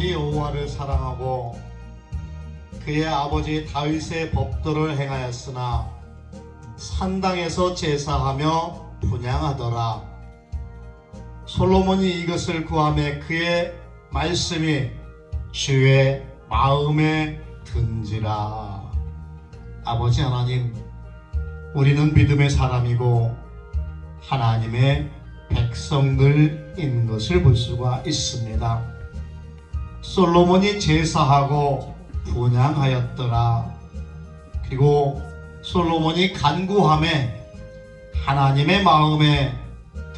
솔로몬이 여호와를 사랑하고 그의 아버지 다윗의 법도를 행하였으나 산당에서 제사하며 분향하더라. 솔로몬이 이것을 구하매 그의 말씀이 주의 마음에 든지라. 아버지 하나님, 우리는 믿음의 사람이고 하나님의 백성들인 것을 볼 수가 있습니다. 솔로몬이 제사하고 분향하였더라. 그리고 솔로몬이 간구하매 하나님의 마음에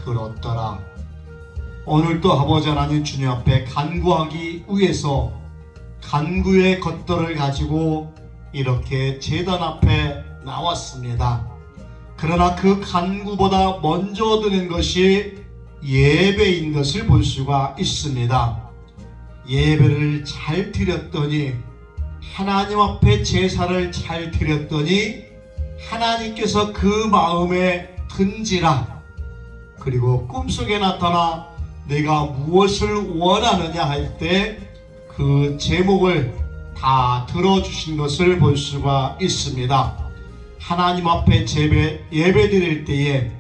들었더라. 오늘도 아버지 하나님 주님 앞에 간구하기 위해서 간구의 것들을 가지고 이렇게 제단 앞에 나왔습니다. 그러나 그 간구보다 먼저 드는 것이 예배인 것을 볼 수가 있습니다. 예배를 잘 드렸더니, 하나님 앞에 제사를 잘 드렸더니 하나님께서 그 마음에 든지라. 그리고 꿈속에 나타나 내가 무엇을 원하느냐 할 때 그 제목을 다 들어주신 것을 볼 수가 있습니다. 하나님 앞에 예배 드릴 때에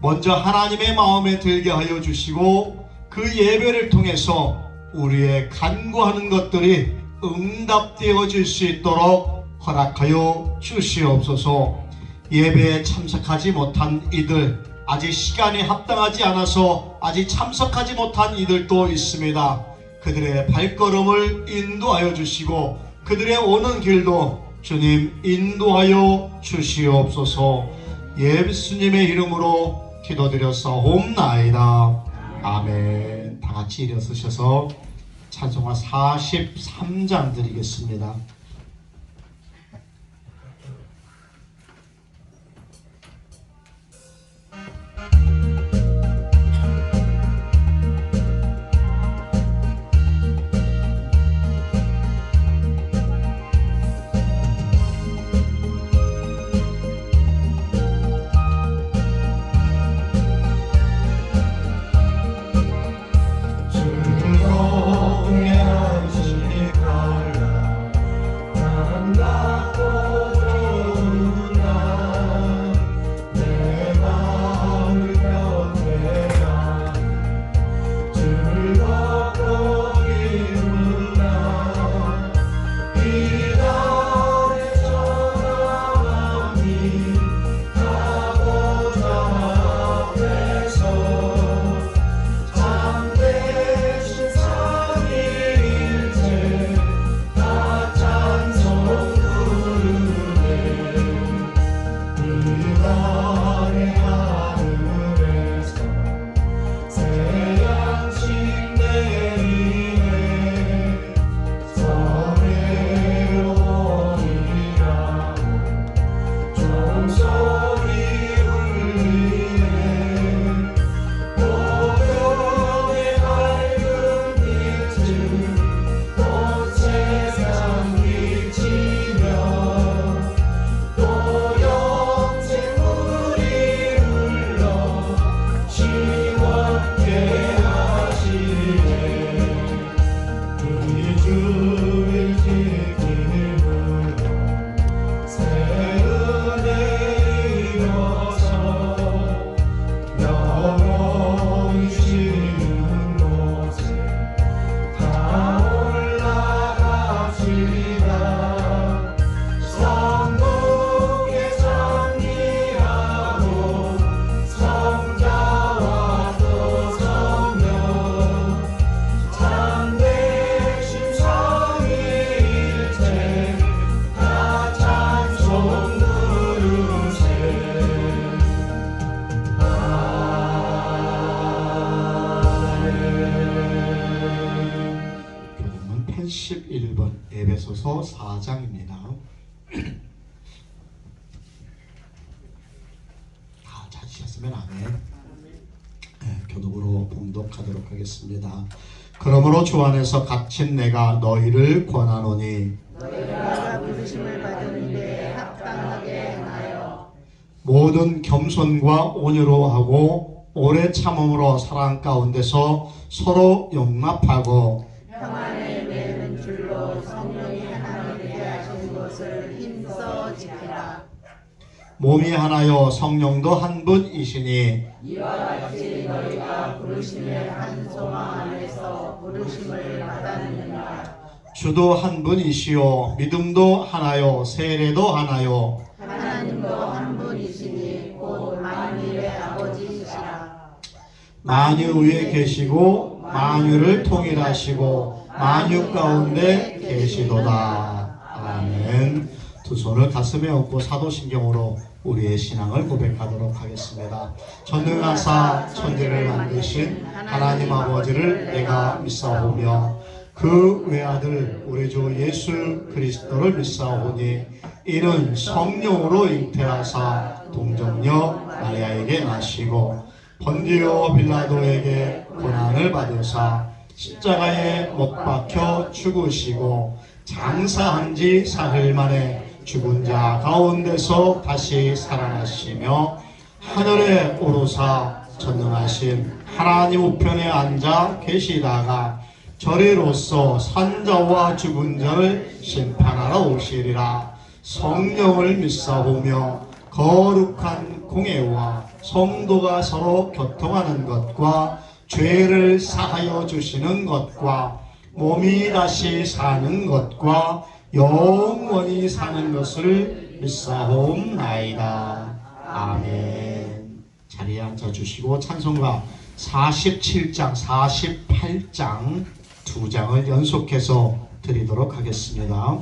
먼저 하나님의 마음에 들게 하여 주시고 그 예배를 통해서 우리의 간구하는 것들이 응답되어질 수 있도록 허락하여 주시옵소서. 예배에 참석하지 못한 이들, 아직 시간이 합당하지 않아서 아직 참석하지 못한 이들도 있습니다. 그들의 발걸음을 인도하여 주시고 그들의 오는 길도 주님 인도하여 주시옵소서. 예수님의 이름으로 기도드렸사옵나이다. 아멘. 다 같이 일어서셔서 찬송가 43장 드리겠습니다. 에베소서 4장입니다. 다 찾으셨으면 아멘. 교독으로 봉독하도록 하겠습니다. 그러므로 주 안에서 갇힌 내가 너희를 권하노니 너희가 부르심을 받은 일에 합당하게 행하여 모든 겸손과 온유로 하고 오래 참음으로 사랑 가운데서 서로 용납하고 평안을 또 성령이 하나님 되게 하신 것을 힘써 지키라. 몸이 하나요 성령도 한 분이시니 이와 같이 너희가 부르심의 한 소망 안에서 부르심을 받았느니라. 주도 한 분이시요 믿음도 하나요 세례도 하나요 하나님도 한 분이시니 곧 만민의 아버지이시라. 만유 위에 계시고 만유를 통일하시고 만유 가운데 계시도다. 아멘. 두 손을 가슴에 얹고 사도신경으로 우리의 신앙을 고백하도록 하겠습니다. 전능하사 천지를 만드신 하나님 아버지를 내가 믿사오며 그 외아들 우리 주 예수 그리스도를 믿사오니 이는 성령으로 잉태하사 동정녀 마리아에게 나시고 본디오 빌라도에게 고난을 받으사 십자가에 못 박혀 죽으시고 장사한 지 사흘 만에 죽은 자 가운데서 다시 살아나시며 하늘에 오르사 전능하신 하나님 우편에 앉아 계시다가 저리로서 산자와 죽은 자를 심판하러 오시리라. 성령을 믿사오며 거룩한 공예와 성도가 서로 교통하는 것과 죄를 사하여 주시는 것과 몸이 다시 사는 것과 영원히 사는 것을 믿사옵나이다. 아멘. 자리에 앉아주시고 찬송가 47장, 48장 두 장을 연속해서 드리도록 하겠습니다.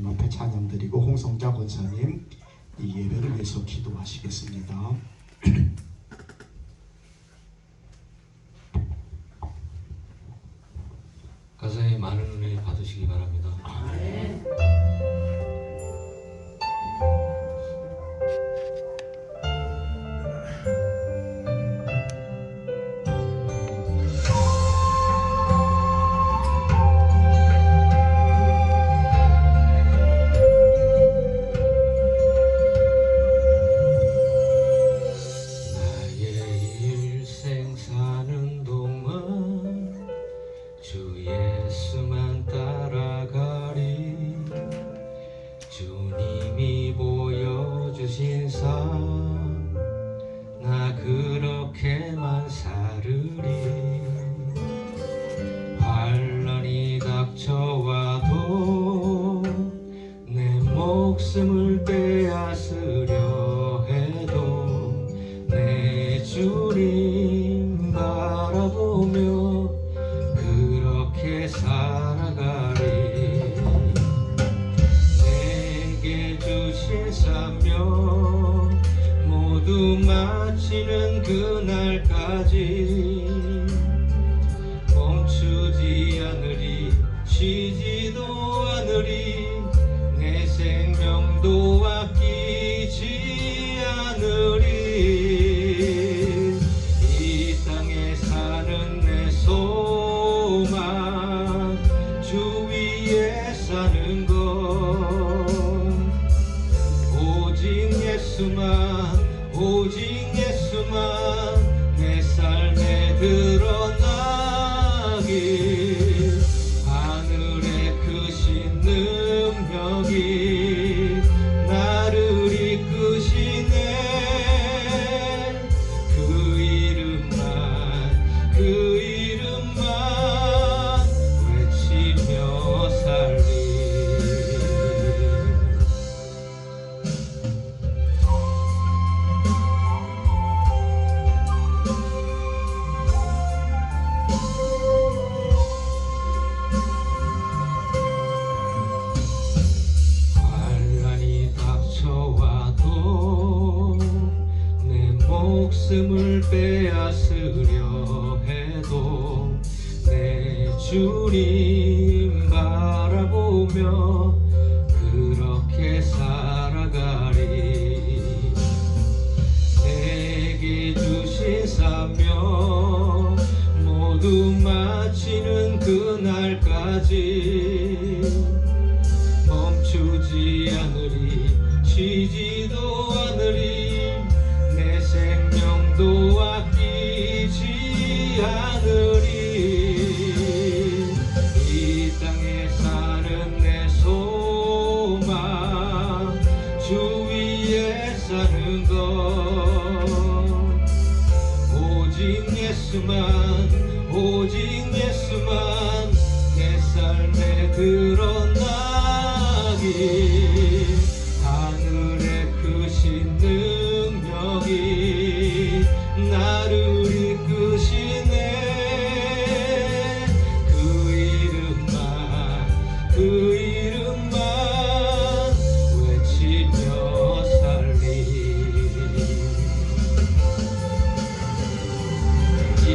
앞에 찬양드리고 홍성자 권사님 이 예배를 위해서 기도하시겠습니다. 가사에 많은 은혜 받으시기 바랍니다. 아멘. 나의 일생 사는 동안 주 예수만 따라가리. 주님이 보여주신 삶 나 그렇게만 살으리. 환난이 닥쳐와도 내 목숨을 빼앗으려 해도 내 주님 바라보며 그렇게 살아가리. 내게 주신 사명 모두 마치는 그날까지 멈추지 않으리. 쉬지도 않으리. 내 생명도 아끼지 않으리. 이 땅에 사는 내 소망 주 위에 사는 것 오직 예수만 오직 예수만 내 삶에 드러나길. 하늘의 크신 능력이 나를 이끄시네. 그 이름만 외치며 살리. 환난이 닥쳐와도 내 목숨을 빼앗으려 해도 내 주님 바라보며 그렇게 살아가리. 내게 주신 사명 모두 마치는 그날까지 멈추지 않으리. 쉬지도 않으리. 내 생명도 아끼지 않으리. 이 땅에 사는 내 소망 주 위에 사는 것 오직 예수만 오직 예수만 내 삶에 드러나길. 하늘의 크신 능력이 나를 이끄시네. 그 이름만 외치며 살리. 이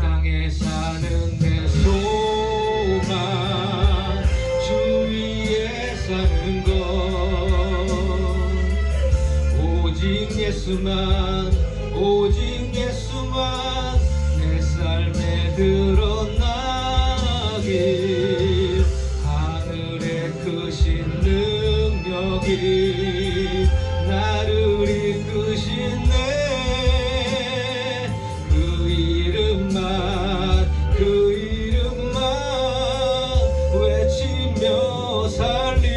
땅에 사는 내 소망 주 위에 사는 것 오직 예수만 오직 예수만 내 삶에 드러나길. 하늘의 크신 능력이 나를 이끄시네. 그 이름만 외치며 살리.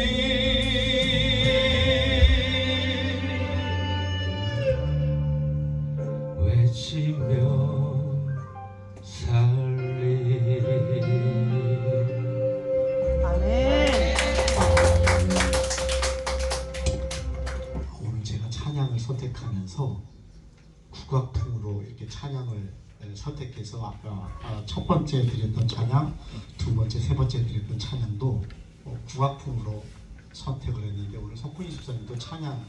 외치며 살리. 아멘. 오늘 제가 찬양을 선택하면서 국악풍으로 이렇게 찬양을 선택해서 아까 첫 번째 드렸던 찬양, 두 번째, 세 번째 드렸던 찬양도 국악풍으로 선택을 했는데 오늘 석훈이 집사님도 찬양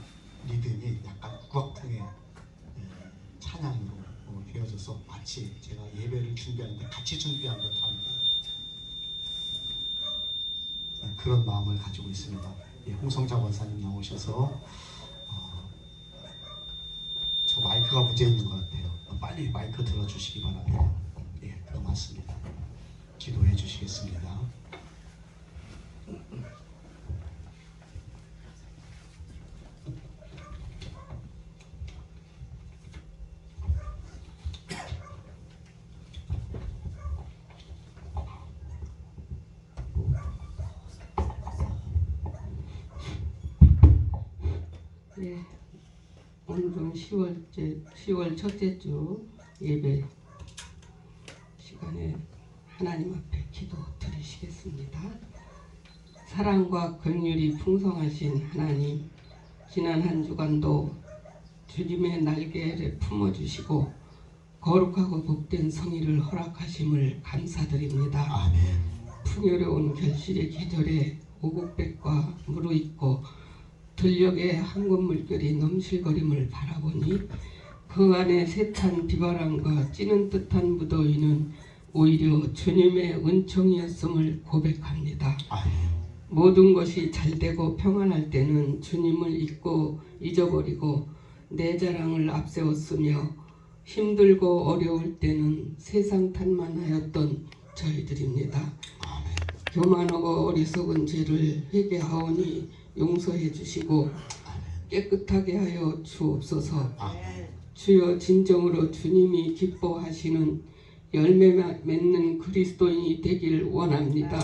리듬이 약간 국악풍의 찬양으로 되어져서 마치 제가 예배를 준비하는데 같이 준비한 듯한 그런 마음을 가지고 있습니다. 홍성자 권사님 나오셔서 저 마이크가 문제 있는 것 같아요. 빨리 마이크 들어주시기 바랍니다. 예, 그거 맞습니다. 기도해 주시겠습니다. 네, 오늘은 10월 첫째 주 예배 시간에 하나님 앞에 기도 드리시겠습니다. 사랑과 긍휼이 풍성하신 하나님, 지난 한 주간도 주님의 날개를 품어주시고 거룩하고 복된 성의를 허락하심을 감사드립니다. 아멘. 풍요로운 결실의 계절에 오곡백과 무르익고 들녘에 황금 물결이 넘실거림을 바라보니 그 안에 세찬 비바람과 찌는 듯한 무더위는 오히려 주님의 은총이었음을 고백합니다. 아멘. 모든 것이 잘되고 평안할 때는 주님을 잊고 잊어버리고 내 자랑을 앞세웠으며 힘들고 어려울 때는 세상 탓만하였던 저희들입니다. 아멘. 교만하고 어리석은 죄를 회개하오니 용서해 주시고 깨끗하게 하여 주옵소서. 아멘. 주여, 진정으로 주님이 기뻐하시는 열매 맺는 그리스도인이 되길 원합니다.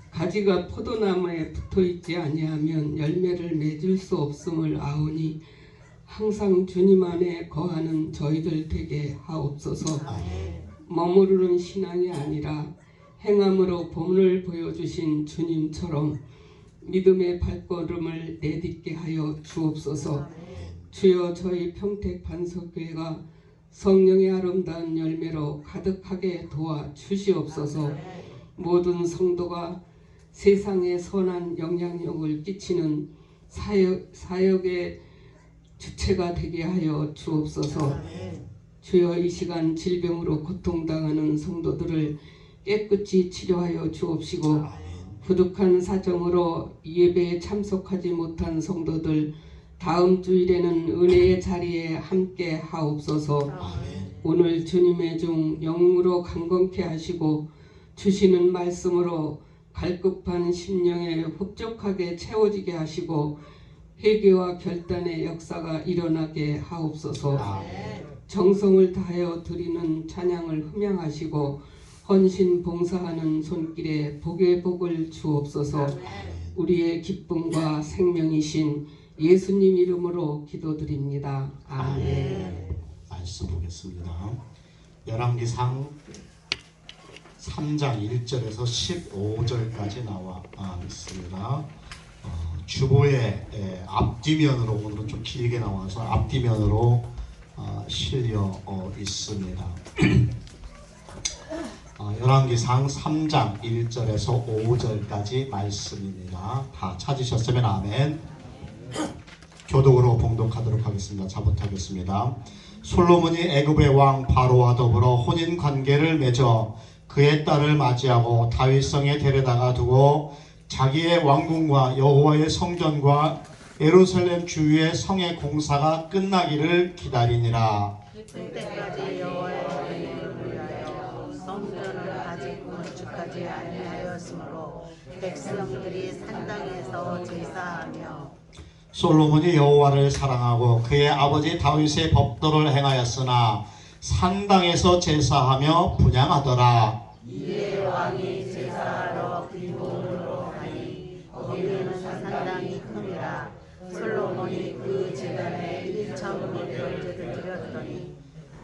가지가 포도나무에 붙어있지 아니하면 열매를 맺을 수 없음을 아오니 항상 주님 안에 거하는 저희들 되게 하옵소서. 머무르는 신앙이 아니라 행함으로 본을 보여주신 주님처럼 믿음의 발걸음을 내딛게 하여 주옵소서. 주여, 저희 평택 반석교회가 성령의 아름다운 열매로 가득하게 도와 주시옵소서. 모든 성도가 세상에 선한 영향력을 끼치는 사역의 주체가 되게 하여 주옵소서. 주여, 이 시간 질병으로 고통당하는 성도들을 깨끗이 치료하여 주옵시고 부득한 사정으로 예배에 참석하지 못한 성도들 다음 주일에는 은혜의 자리에 함께 하옵소서. 오늘 주님의 종 영으로 강건케 하시고 주시는 말씀으로 갈급한 심령에 흡족하게 채워지게 하시고 회개와 결단의 역사가 일어나게 하옵소서. 정성을 다하여 드리는 찬양을 흠양하시고 헌신 봉사하는 손길에 복의 복을 주옵소서. 우리의 기쁨과 생명이신 예수님 이름으로 기도드립니다. 아멘. 말씀 보겠습니다. 열왕기상 3장 1절에서 15절까지 나와 있습니다. 주보의 앞뒤면으로 오늘은 좀 길게 나와서 앞뒤면으로 실려 있습니다. 열왕기상 3장 1절에서 5절까지 말씀입니다. 다 찾으셨으면 아멘. 교독으로 봉독하도록 하겠습니다. 자부하겠습니다. 솔로몬이 애굽의 왕 바로와 더불어 혼인 관계를 맺어 그의 딸을 맞이하고 다윗성에 데려다가 두고 자기의 왕궁과 여호와의 성전과 예루살렘 주위의 성의 공사가 끝나기를 기다리니라. 그때까지 여호와의 이름을 위하여 성전을 아직 건축하지 아니하였으므로 백성들이 산당에서 제사하며 솔로몬이 여호와를 사랑하고 그의 아버지 다윗의 법도를 행하였으나 산당에서 제사하며 분향하더라. 이에 왕이 제사하러 기브온으로 가니 거기는 산당이 크니라. 솔로몬이 그 제단에 1,500번째를 드렸더니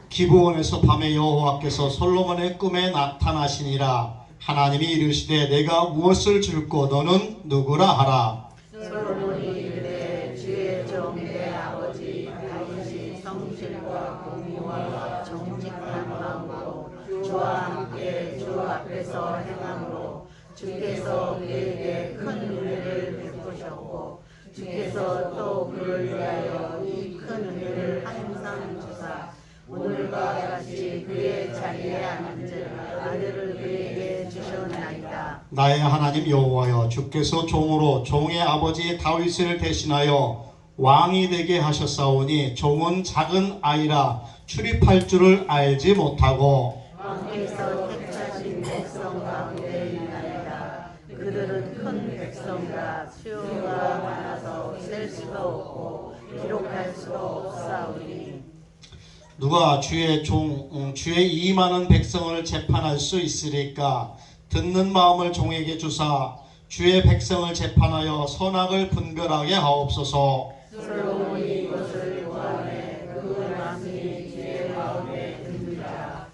기브온에서 밤에 여호와께서 솔로몬의 꿈에 나타나시니라. 하나님이 이르시되 내가 무엇을 줄꼬 너는 누구라 하라. 솔로몬이 이르되 주의 종 내 아버지 다윗이 성실과 공의와 정직한 마음으로 주와 함께 주 앞에서 행함으로 주께서 그에게 큰 은혜를 베푸셨으니 베푸셨고 주께서 또 그를 위하여 이 큰 은혜를 항상 주사 오늘과 같이 그의 자리에 앉을 아들을 그에게 주셨나이다. 나의 하나님 여호와여, 주께서 종으로 종의 아버지 다윗을 대신하여 왕이 되게 하셨사오니 종은 작은 아이라 출입할 줄을 알지 못하고 왕께서 택하신 백성 가운데 있나이다. 그들은 큰 백성이라 수요가 많아서 셀 수도 없고 기록할 수도 없사오니 누가 주의 이 많은 백성을 재판할 수 있으리까? 듣는 마음을 종에게 주사 주의 백성을 재판하여 선악을 분별하게 하옵소서. 솔로몬이 이것을 구하매 그 마음이 주의 마음에 듭니다.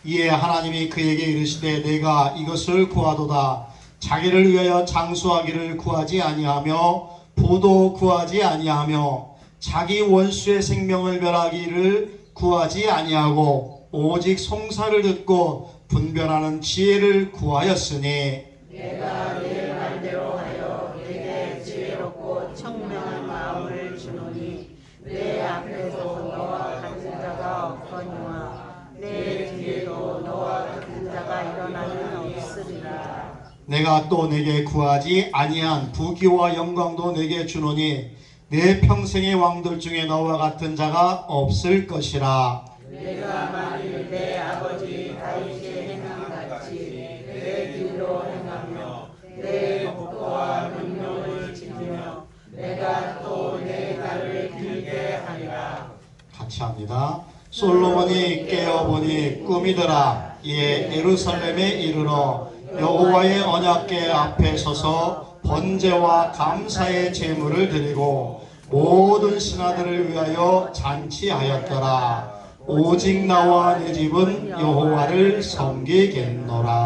이에 하나님이 그에게 이르시되 내가 이것을 구하도다. 자기를 위하여 장수하기를 구하지 아니하며 부도 구하지 아니하며 자기 원수의 생명을 멸하기를 구하지 아니하고 오직 송사를 듣고 분별하는 지혜를 구하였으니 내가 내 말대로 하여 내게 지혜롭고 청명한 마음을 주노니 내 앞에서 너와 같은 자가 없거니와 내 뒤에도 너와 같은 자가 일어나는 없으리라. 내가 또 내게 구하지 아니한 부귀와 영광도 내게 주노니 내 평생의 왕들 중에 너와 같은 자가 없을 것이라. 내가 만일 내 아버지 다윗의 행함같이 내 길로 행하며 내 법도와 명령을 지키며 내가 또 내 날을 길게 하리라. 같이 합니다. 솔로몬이 깨어보니 꿈이더라. 이에 예루살렘에 이르러 여호와의 언약궤 앞에 서서 번제와 감사의 제물을 드리고 모든 신하들을 위하여 잔치하였더라. 오직 나와 내 집은 여호와를 섬기겠노라.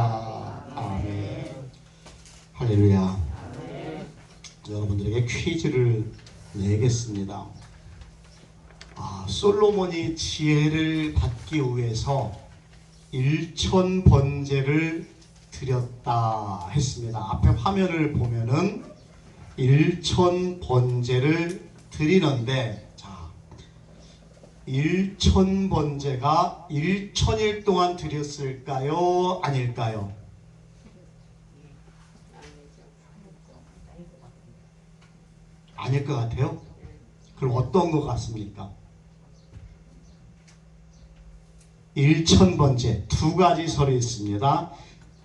아멘. 할렐루야. 여러분들에게 퀴즈를 내겠습니다. 솔로몬이 지혜를 받기 위해서 일천 번제를 드렸다 했습니다. 앞에 화면을 보면은 일천 번제를 드리는데, 자, 일천 번제가 1000일 동안 드렸을까요? 아닐까요? 아닐 것 같아요? 그럼 어떤 것 같습니까? 1000번째 두 가지 설이 있습니다.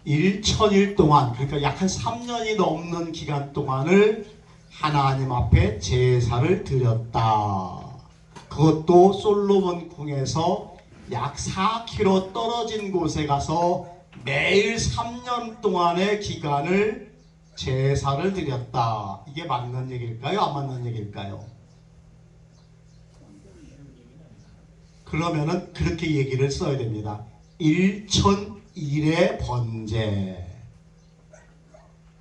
1000일 동안, 그러니까 약 한 3년이 넘는 기간 동안을 하나님 앞에 제사를 드렸다. 그것도 솔로몬 궁에서 약 4km 떨어진 곳에 가서 매일 3년 동안의 기간을 제사를 드렸다. 이게 맞는 얘기일까요? 안 맞는 얘기일까요? 그러면은 그렇게 얘기를 써야 됩니다. 1001의 번제.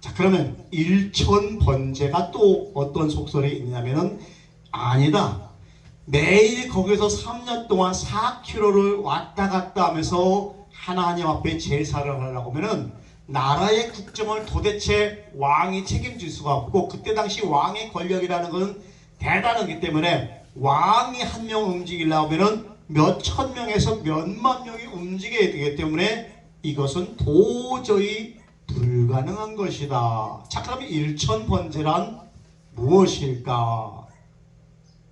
자, 그러면 1000 번제가 또 어떤 속설이 있냐면은 아니다. 매일 거기서 3년 동안 4km를 왔다 갔다 하면서 하나님 앞에 제사를 하려고 하면은 나라의 국정을 도대체 왕이 책임질 수가 없고, 그때 당시 왕의 권력이라는 것은 대단하기 때문에 왕이 한 명 움직이려고 하면은 몇 천 명에서 몇만 명이 움직여야 되기 때문에 이것은 도저히 불가능한 것이다. 자, 그러면 1000 번제란 무엇일까?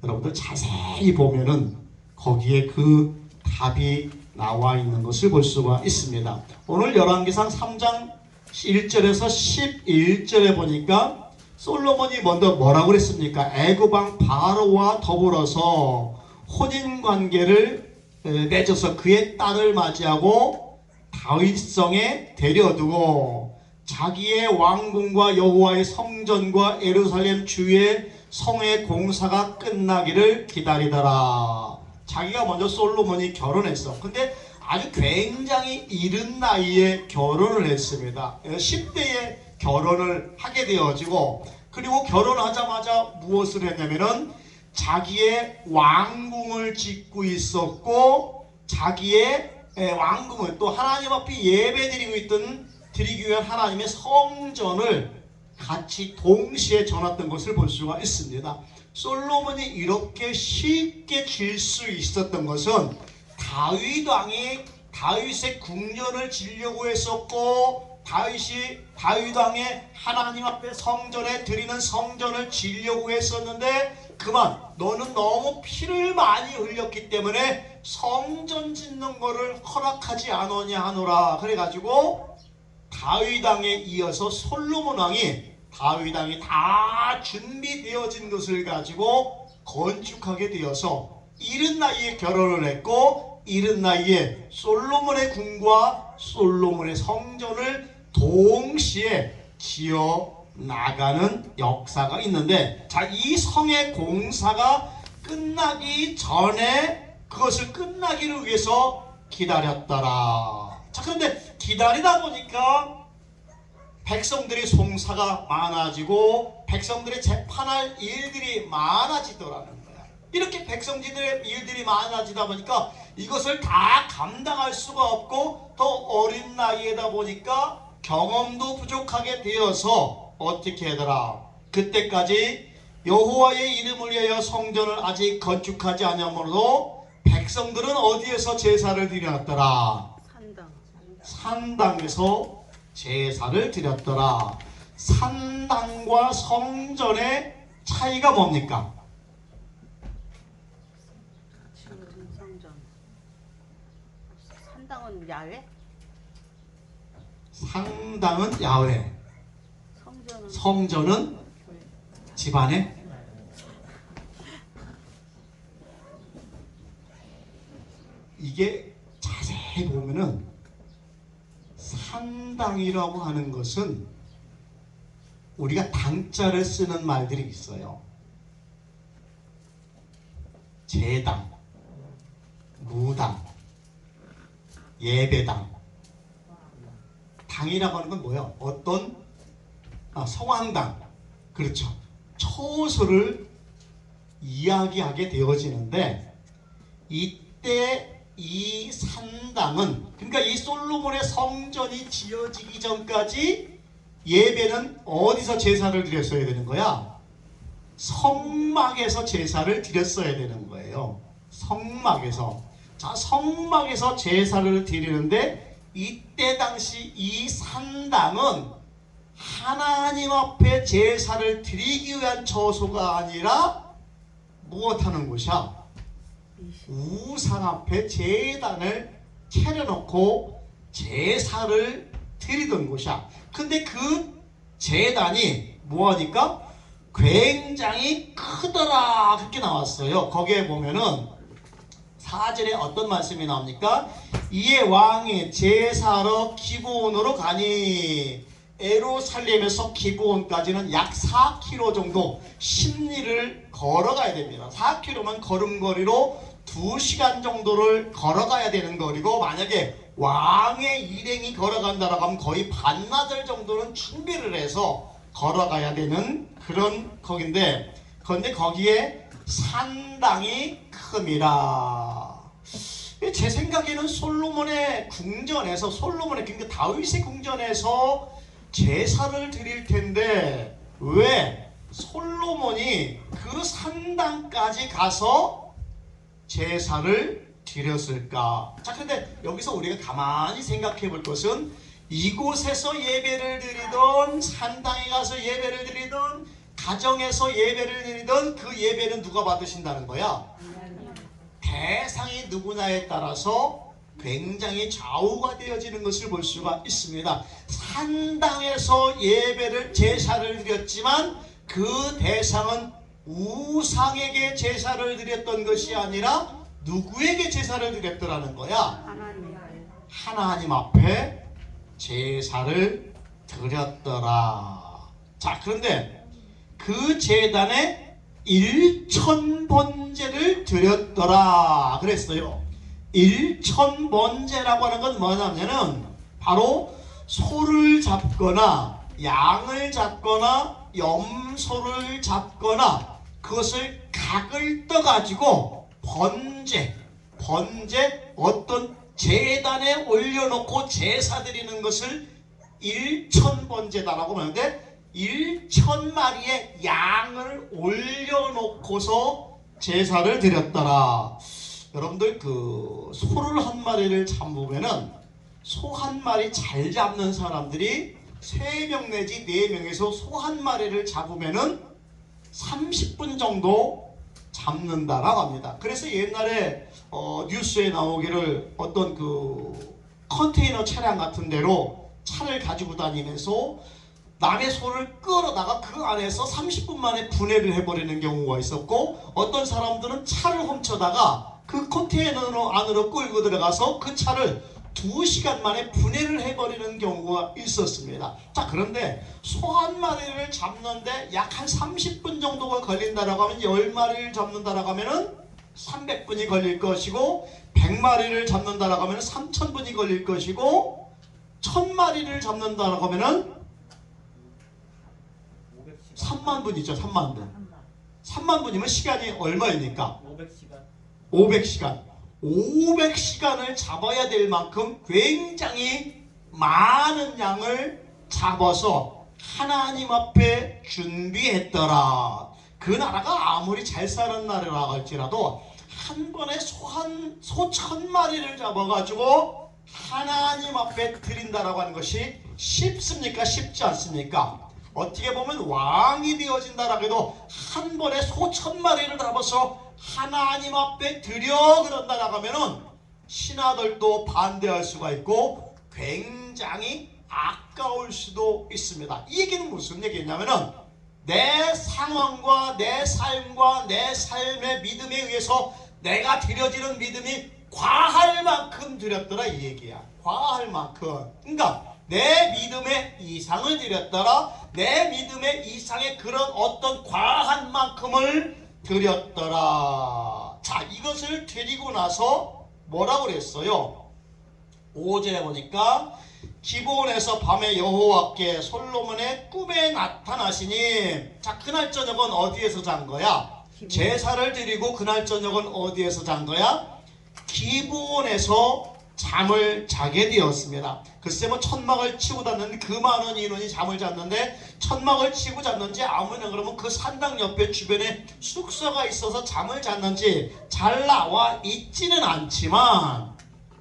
여러분들 자세히 보면은 거기에 그 답이 나와 있는 것을 볼 수가 있습니다. 오늘 열왕기상 3장 1절에서 11절에 보니까 솔로몬이 먼저 뭐라고 그랬습니까? 애굽왕 바로와 더불어서 혼인관계를 맺어서 그의 딸을 맞이하고 다윗성에 데려두고 자기의 왕궁과 여호와의 성전과 예루살렘 주의 성의 공사가 끝나기를 기다리더라. 자기가 먼저 솔로몬이 결혼했어. 근데 아주 굉장히 이른 나이에 결혼을 했습니다. 10대에 결혼을 하게 되어지고, 그리고 결혼하자마자 무엇을 했냐면은 자기의 왕궁을 짓고 있었고, 자기의 왕궁을 또 하나님 앞에 예배드리고 있던, 드리기 위한 하나님의 성전을 같이 동시에 전했던 것을 볼 수가 있습니다. 솔로몬이 이렇게 쉽게 질 수 있었던 것은 다윗 왕이 다윗의 궁전을 지려고 했었고, 다윗 왕의 하나님 앞에 성전에 드리는 성전을 지려고 했었는데, 그만 너는 너무 피를 많이 흘렸기 때문에 성전 짓는 것을 허락하지 않으냐 하노라. 그래가지고 다윗 왕에 이어서 솔로몬 왕이 다윗 왕이 다 준비되어진 것을 가지고 건축하게 되어서 이른 나이에 결혼을 했고, 이른 나이에 솔로몬의 궁과 솔로몬의 성전을 동시에 지어 나가는 역사가 있는데, 자, 이 성의 공사가 끝나기 전에 그것을 끝나기를 위해서 기다렸더라. 자, 그런데 기다리다 보니까 백성들의 송사가 많아지고 백성들의 재판할 일들이 많아지더라는 거야. 이렇게 백성들의 일들이 많아지다 보니까 이것을 다 감당할 수가 없고, 더 어린 나이에다 보니까 경험도 부족하게 되어서 어떻게 하더라. 그때까지 여호와의 이름을 위하여 성전을 아직 건축하지 않으므로 백성들은 어디에서 제사를 드렸더라? 산당에서 제사를 드렸더라. 산당과 성전의 차이가 뭡니까? 산당은 야외? 상당은 야외, 성전은 집안에. 이게 자세히 보면은 산당이라고 하는 것은 우리가 당자를 쓰는 말들이 있어요. 제당, 무당, 예배당. 당이라고 하는 건 뭐예요? 어떤 성황당, 그렇죠. 처소를 이야기하게 되어지는데, 이때 이 산당은, 그러니까 이 솔로몬의 성전이 지어지기 전까지 예배는 어디서 제사를 드렸어야 되는 거야? 성막에서 제사를 드렸어야 되는 거예요. 성막에서. 자, 성막에서 제사를 드리는데, 이때 당시 이 산당은 하나님 앞에 제사를 드리기 위한 처소가 아니라 무엇하는 곳이야? 우상 앞에 제단을 차려놓고 제사를 드리던 곳이야. 근데 그 제단이 뭐하니까 굉장히 크더라, 그렇게 나왔어요. 거기에 보면은 4절에 어떤 말씀이 나옵니까? 이에 왕이 제사로 기브온으로 가니, 예루살렘에서 기브온까지는 약 4km 정도 심리를 걸어가야 됩니다. 4km만 걸음거리로 2시간 정도를 걸어가야 되는 거리고, 만약에 왕의 일행이 걸어간다라고 하면 거의 반나절 정도는 준비를 해서 걸어가야 되는 그런 거긴데, 그런데 거기에 산당이 큼이라. 제 생각에는 솔로몬의 궁전에서, 그러니까 다윗의 궁전에서 제사를 드릴 텐데 왜 솔로몬이 그 산당까지 가서 제사를 드렸을까? 자, 그런데 여기서 우리가 가만히 생각해 볼 것은, 이곳에서 예배를 드리던, 산당에 가서 예배를 드리던, 가정에서 예배를 드리던 그 예배는 누가 받으신다는 거야? 대상이 누구냐에 따라서 굉장히 좌우가 되어지는 것을 볼 수가 있습니다. 산당에서 제사를 드렸지만 그 대상은 우상에게 제사를 드렸던 것이 아니라 누구에게 제사를 드렸더라는 거야? 하나님 앞에 제사를 드렸더라. 자, 그런데 그 제단에 1000번제를 드렸더라 그랬어요. 1000번제라고 하는 건 뭐냐면은 바로 소를 잡거나 양을 잡거나 염소를 잡거나 그것을 각을 떠가지고 번제, 어떤 제단에 올려놓고 제사 드리는 것을 1000번제다라고 하는데, 1,000마리의 양을 올려놓고서 제사를 드렸더라. 여러분들 그 소를 한 마리를 잡으면은 소 한 마리 잘 잡는 사람들이 3명 내지 4명에서 소 한 마리를 잡으면은 30분 정도 잡는다라고 합니다. 그래서 옛날에 뉴스에 나오기를 어떤 그 컨테이너 차량 같은 데로 차를 가지고 다니면서 남의 소를 끌어다가 그 안에서 30분 만에 분해를 해버리는 경우가 있었고, 어떤 사람들은 차를 훔쳐다가 그 컨테이너 안으로 끌고 들어가서 그 차를 2시간 만에 분해를 해버리는 경우가 있었습니다. 자, 그런데 소 한 마리를 잡는데 약 한 30분 정도가 걸린다라고 하면 10마리를 잡는다라고 하면은 300분이 걸릴 것이고, 100마리를 잡는다라고 하면 3000분이 걸릴 것이고, 1000마리를 잡는다라고 하면은 3만 분이죠. 3만 분. 3만 분이면 시간이 얼마입니까? 500시간. 500시간을 잡아야 될 만큼 굉장히 많은 양을 잡아서 하나님 앞에 준비했더라. 그 나라가 아무리 잘 사는 나라라 할지라도 한 번에 소 1000마리를 잡아가지고 하나님 앞에 드린다라고 하는 것이 쉽습니까? 쉽지 않습니까? 어떻게 보면 왕이 되어진다라고 해도 한 번에 소 1000마리를 잡아서 하나님 앞에 드려 그런다라고 하면은 신하들도 반대할 수가 있고 굉장히 아까울 수도 있습니다. 이 얘기는 무슨 얘기냐면은 내 상황과 내 삶과 내 삶의 믿음에 의해서 내가 드려지는 믿음이 과할 만큼 드렸더라 이 얘기야. 과할 만큼. 그러니까 내 믿음의 이상을 드렸더라. 내 믿음의 이상의 그런 어떤 과한 만큼을 드렸더라. 자, 이것을 드리고 나서 뭐라고 그랬어요? 5절에 보니까 기브온에서 밤에 여호와께 솔로몬의 꿈에 나타나시니. 자, 그날 저녁은 어디에서 잔 거야? 제사를 드리고 그날 저녁은 어디에서 잔 거야? 기브온에서 잠을 자게 되었습니다. 글쎄 뭐 천막을 치고 잤는데 그 많은 인원이 잠을 잤는데 천막을 치고 잤는지 아무나 그러면 그 산당 옆에 주변에 숙소가 있어서 잠을 잤는지 잘 나와 있지는 않지만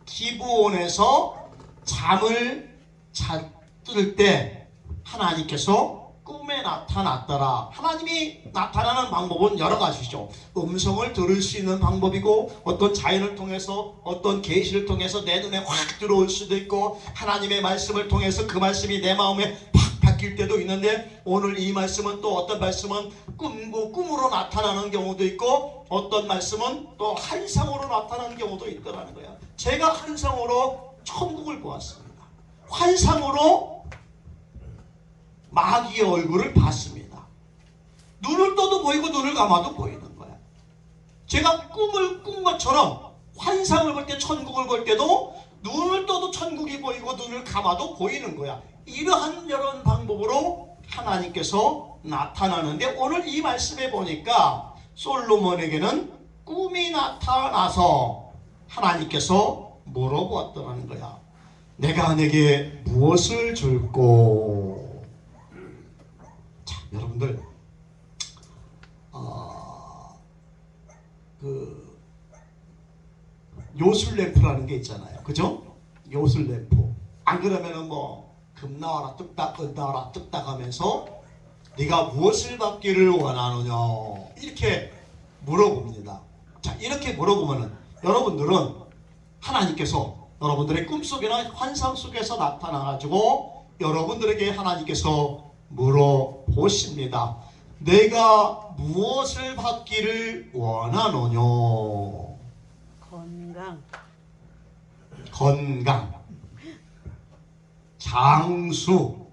기브온에서 잠을 잤을 때 하나님께서 꿈에 나타났더라. 하나님이 나타나는 방법은 여러 가지죠. 음성을 들을 수 있는 방법이고, 어떤 자연을 통해서, 어떤 계시를 통해서 내 눈에 확 들어올 수도 있고, 하나님의 말씀을 통해서 그 말씀이 내 마음에 팍 바뀔 때도 있는데, 오늘 이 말씀은 또 어떤 말씀은 꿈으로 나타나는 경우도 있고, 어떤 말씀은 또 환상으로 나타나는 경우도 있더라는 거야. 제가 환상으로 천국을 보았습니다. 환상으로 마귀의 얼굴을 봤습니다. 눈을 떠도 보이고 눈을 감아도 보이는 거야. 제가 꿈을 꾼 것처럼 환상을 볼 때, 천국을 볼 때도 눈을 떠도 천국이 보이고 눈을 감아도 보이는 거야. 이러한 여러 방법으로 하나님께서 나타나는데, 오늘 이 말씀에 보니까 솔로몬에게는 꿈이 나타나서 하나님께서 물어보았더라는 거야. 내가 내게 무엇을 줄꼬? 자, 여러분들 그 요술램프라는 게 있잖아요. 그죠? 요술램프. 안 그러면은 뭐 금 나와라 뚝딱, 은 나와라 뚝딱 하면서 네가 무엇을 받기를 원하느냐 이렇게 물어봅니다. 자, 이렇게 물어보면은 여러분들은 하나님께서 여러분들의 꿈속이나 환상 속에서 나타나가지고 여러분들에게 하나님께서 물어보십니다. 내가 무엇을 받기를 원하느냐? 건강, 장수,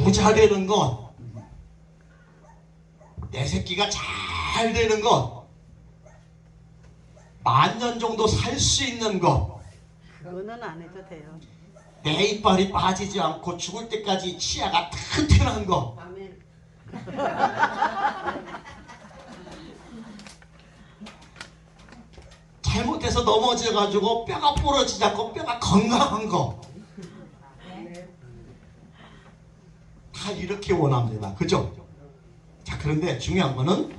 부자 되는 것, 내 새끼가 잘 되는 것, 만년 정도 살 수 있는 것, 그거는 안 해도 돼요. 내 이빨이 빠지지 않고 죽을 때까지 치아가 튼튼한 거. 아멘. 잘못해서 넘어져가지고 뼈가 부러지지 않고 뼈가 건강한 거. 다 이렇게 원합니다. 그죠? 자, 그런데 중요한 거는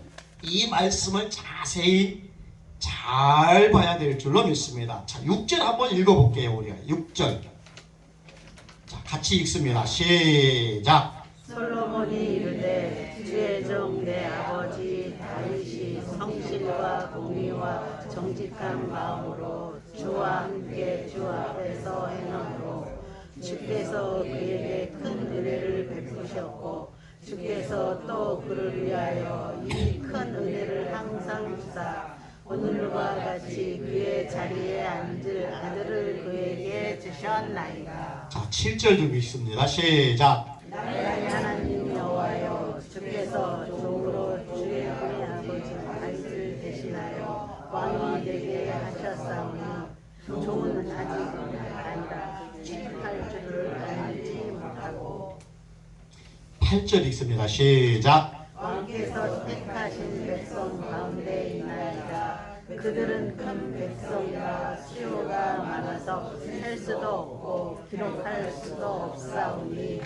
이 말씀을 자세히 잘 봐야 될 줄로 믿습니다. 자, 6절 한번 읽어볼게요. 우리가 6절. 자, 같이 읽습니다. 시작. 솔로몬이 이르되 주의 종 내 아버지 다윗이 성실과 공의와 정직한 마음으로 주와 함께 주 앞에서 행함으로 주께서 그에게 큰 은혜를 베푸셨고 주께서 또 그를 위하여 이 큰 은혜를 항상 주사 오늘과 같이 그의 자리에 앉을 아들을 그에게 주셨나이다. 자, 7절 좀 읽습니다. 시작. 나의 하나님 여호와여 주께서 종으로 주의 종의 아버지 다윗을 대신하여 왕이 되게 하셨사오니 종은 아직은 아니라 취할 줄을 알지 못하고 8절 읽습니다. 시작. 왕께서 택하신 백성 가운데 있나이다. 그들은 큰 백성이라 수요가 많아서 셀 수도 없고 기록할 수도 없사오니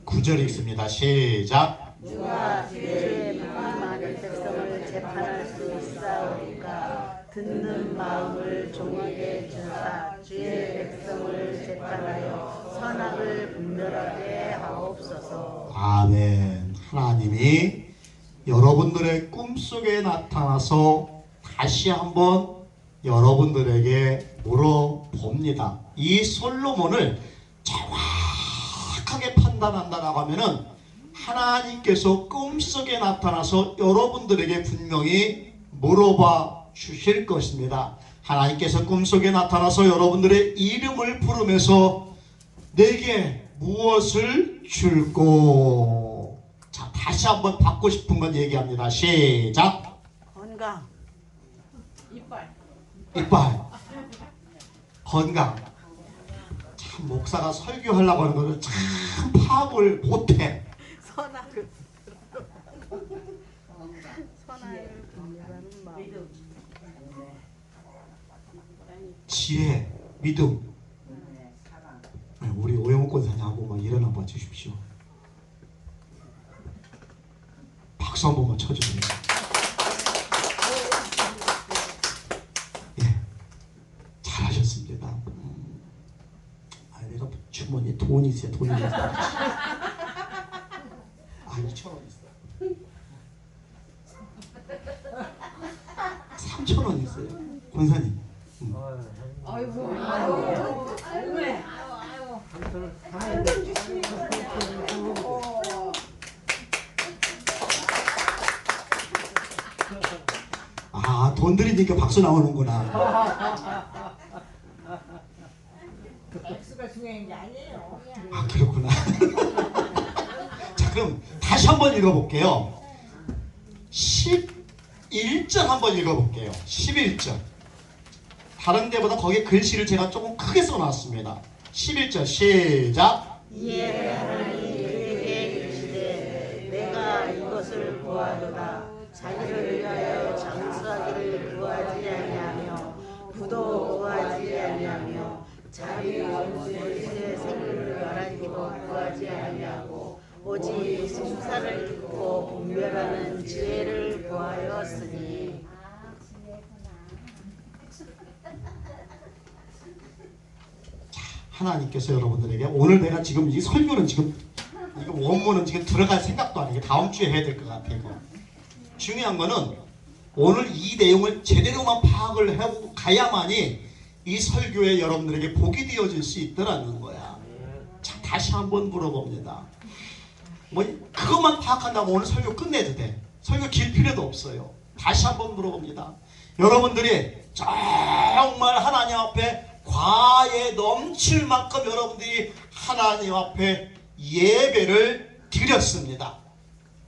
9절 읽습니다. 시작. 주가 주의 많은 백성을 재판할 수 있사오니까 듣는 마음을 종에게 주사 주의 백성을 재판하여 선악을 분별하게 하옵소서. 아멘. 하나님이 여러분들의 꿈속에 나타나서 다시 한번 여러분들에게 물어봅니다. 이 솔로몬을 정확하게 판단한다라고 하면은 하나님께서 꿈속에 나타나서 여러분들에게 분명히 물어봐 주실 것입니다. 하나님께서 꿈속에 나타나서 여러분들의 이름을 부르면서 내게 무엇을 줄꼬. 자, 다시 한번 받고 싶은 건 얘기합니다. 시작. 건강. 이빨. 건강. 참 목사가 설교하려고 하는 것을 참 파악을 못해. 선악을 분별하는 마음. 지혜, 믿음. 우리 오영욱 권사님 한 번만 일어나 봐 주십시오. 박수 한 번만 쳐주세요. 예, 잘하셨습니다. 내가 주머니에 돈이 있어요. 돈이 있어요. 2,000원 있어요. 3,000원 있어요. 권사님. 아, 돈 들이니까 박수 나오는구나. 액수가 중요한 게 아니에요. 아, 그렇구나. 자, 그럼 다시 한번 읽어볼게요. 11절 한번 읽어볼게요. 11절. 다른 데보다 거기에 글씨를 제가 조금 크게 써놨습니다. 11절 시작. 이에 하나님 그에게 이르시되 내가 이것을 구하도다. 자기를 위하여 장수하기를 구하지 아니하며 부도 구하지 아니하며 자기 원수의 생명을 멸하기도 구하지 아니하고 오직 송사를 듣고 분별하는 지혜를 구하였으니. 하나님께서 여러분들에게 오늘 내가 지금 이 설교는 지금 이거 원문은 지금 들어갈 생각도 아니고 다음 주에 해야 될 것 같아요. 중요한 거는 오늘 이 내용을 제대로만 파악을 하고 가야만이 이 설교에 여러분들에게 복이 되어질 수 있더라는 거야. 자, 다시 한번 물어봅니다. 뭐 그것만 파악한다고 오늘 설교 끝내도 돼. 설교 길 필요도 없어요. 다시 한번 물어봅니다. 여러분들이 정말 하나님 앞에 과에 넘칠 만큼 여러분들이 하나님 앞에 예배를 드렸습니다.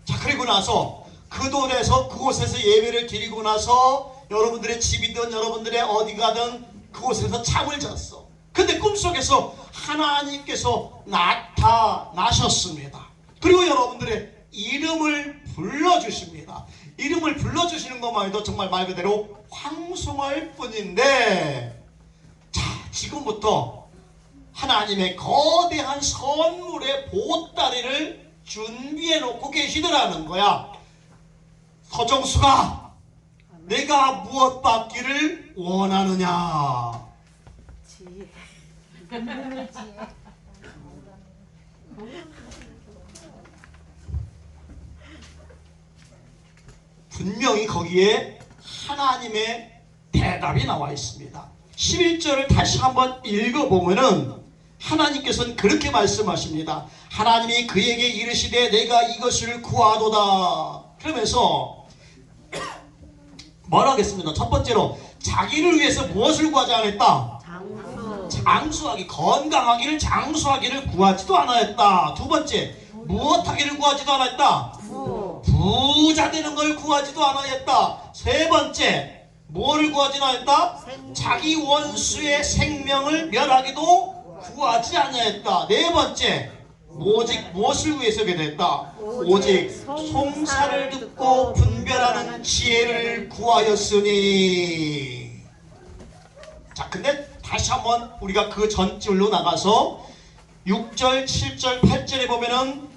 자, 그리고 나서 그 돈에서 그곳에서 예배를 드리고 나서 여러분들의 집이든 여러분들의 어디 가든 그곳에서 잠을 잤어. 근데 꿈속에서 하나님께서 나타나셨습니다. 그리고 여러분들의 이름을 불러주십니다. 이름을 불러주시는 것만 해도 정말 말 그대로 황송할 뿐인데, 자, 지금부터 하나님의 거대한 선물의 보따리를 준비해 놓고 계시더라는 거야. 서정수가 내가 무엇 받기를 원하느냐? 지혜. 분명히 거기에 하나님의 대답이 나와 있습니다. 11절을 다시 한번 읽어보면은 하나님께서는 그렇게 말씀하십니다. 하나님이 그에게 이르시되 내가 이것을 구하도다. 그러면서 뭐라 하겠습니다. 첫 번째로 자기를 위해서 무엇을 구하지 않았다? 장수하기, 건강하기를, 장수하기를 구하지도 않았다. 두 번째, 무엇하기를 구하지도 않았다? 부자 되는 걸 구하지도 않았다. 세 번째, 뭐를 구하지도 않았다? 자기 원수의 생명을 멸하기도 구하지 않았다. 네 번째, 오직 무엇을 위해서 기도했다? 오직 송사를 듣고 분별하는 지혜를 구하였으니. 자, 근데 다시 한번 우리가 그 전줄로 나가서 6절, 7절, 8절에 보면은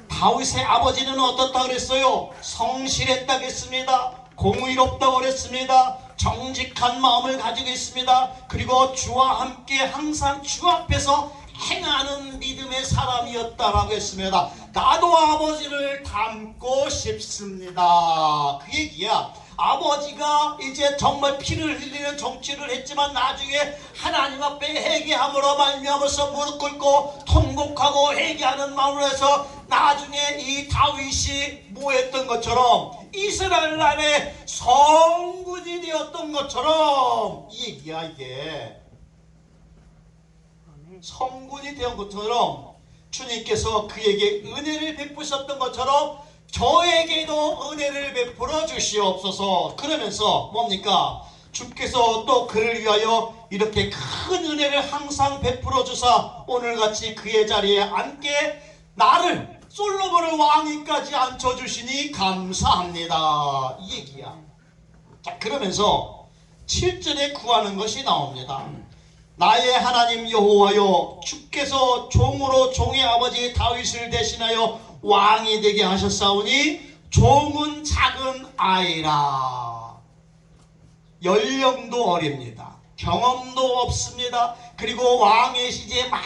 다윗의 아버지는 어떻다 그랬어요? 성실했다 그랬습니다. 공의롭다고 그랬습니다. 정직한 마음을 가지고 있습니다. 그리고 주와 함께 항상 주 앞에서 행하는 믿음의 사람이었다라고 했습니다. 나도 아버지를 닮고 싶습니다. 그 얘기야. 아버지가 이제 정말 피를 흘리는 정치를 했지만 나중에 하나님 앞에 회개함으로 말미암아서 무릎 꿇고 통곡하고 회개하는 마음으로 해서 나중에 이 다윗이 뭐 했던 것처럼 이스라엘 나라의 성군이 되었던 것처럼 이 얘기야. 이게 성군이 되었던 것처럼 주님께서 그에게 은혜를 베푸셨던 것처럼 저에게도 은혜를 베풀어 주시옵소서. 그러면서 뭡니까? 주께서 또 그를 위하여 이렇게 큰 은혜를 항상 베풀어 주사 오늘같이 그의 자리에 앉게 나를 솔로몬을 왕위까지 앉혀주시니 감사합니다. 이 얘기야. 자, 그러면서 7절에 구하는 것이 나옵니다. 나의 하나님 여호와여, 주께서 종으로 종의 아버지 다윗을 대신하여 왕이 되게 하셨사오니 종은 작은 아이라. 연령도 어립니다. 경험도 없습니다. 그리고 왕의 시기에 막